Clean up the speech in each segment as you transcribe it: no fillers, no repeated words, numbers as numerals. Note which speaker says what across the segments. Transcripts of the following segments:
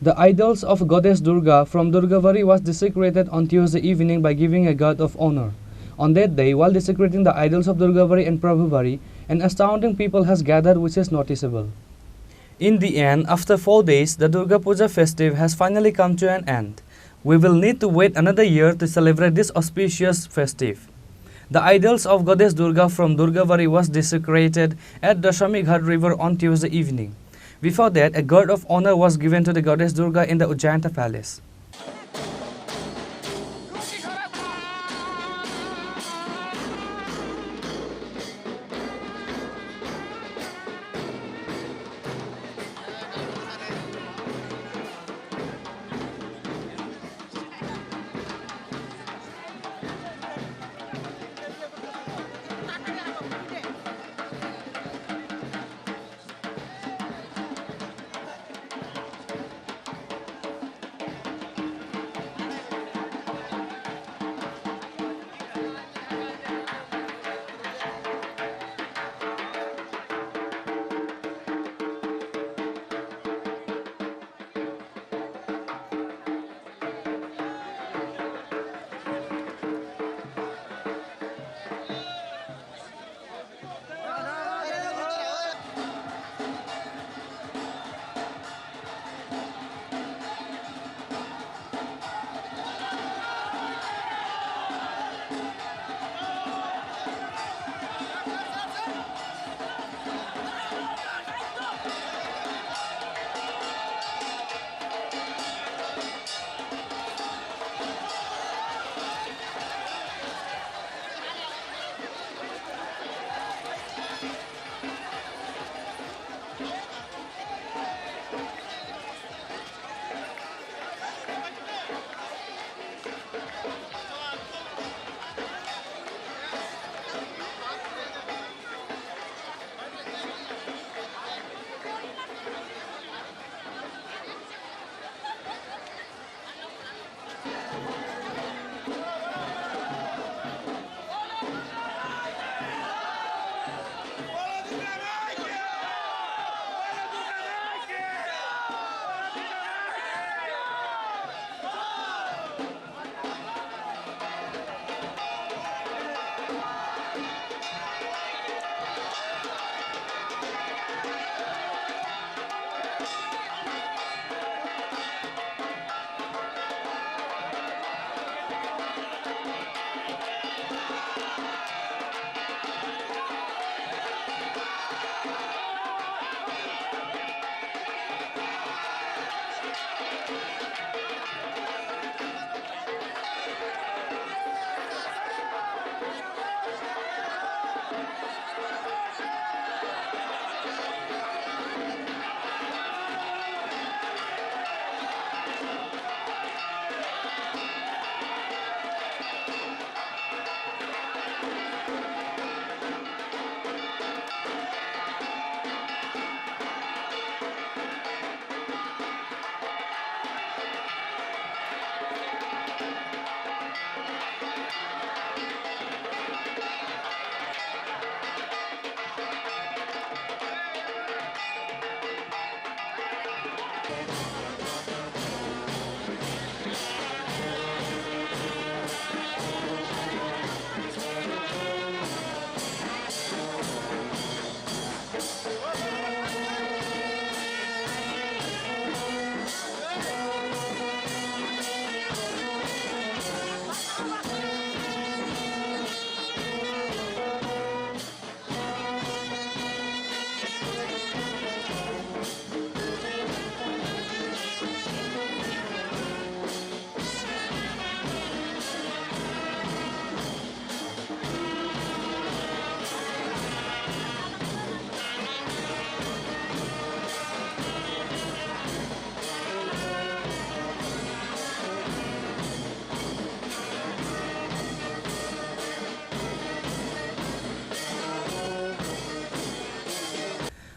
Speaker 1: The idols of goddess Durga from Durgabari was desecrated on Tuesday evening by giving a guard of honor. On that day, while desecrating the idols of Durgabari and Prabhubari, an astounding people has gathered which is noticeable. In the end, after 4 days, the Durga Puja festive has finally come to an end. We will need to wait another year to celebrate this auspicious festive. The idols of goddess Durga from Durgabari was desecrated at Dashami Ghat river on Tuesday evening. Before that, a guard of honor was given to the goddess Durga in the Ujjanta palace.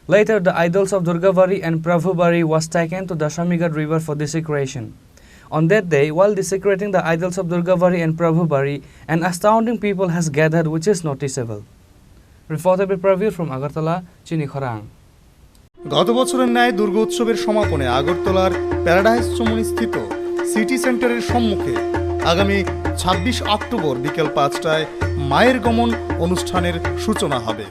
Speaker 1: Later, the idols of Durgabari and Prabhubari was taken to the Shamigat river for desecration. On that day, while desecrating the idols of Durgabari and Prabhubari, an astounding people has gathered which is noticeable. Reported by Pravir from Agartala, Chini, Khorang.
Speaker 2: গত বছরের ন্যায় দুর্গোৎসবের সমাপনে আগরতলার paradise চমুনি স্থিত city সেন্টারের সম্মুখে আগামী ২৬ October বিকেল ৫টায় মায়ের গমন অনুষ্ঠানের সূচনা হবে।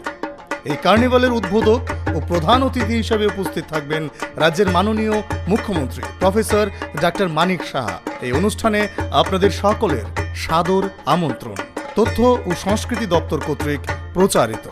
Speaker 2: এই কার্নিভালের উদ্বোধক ও প্রধান অতিথি হিসেবে উপস্থিত থাকবেন রাজ্যের মাননীয় মুখ্যমন্ত্রী প্রফেসর ডাক্তার মানিক সাহা। এই অনুষ্ঠানে আপনাদের সকলের সাদর আমন্ত্রণ। তথ্য ও সংস্কৃতি দপ্তর কর্তৃক প্রচারিত।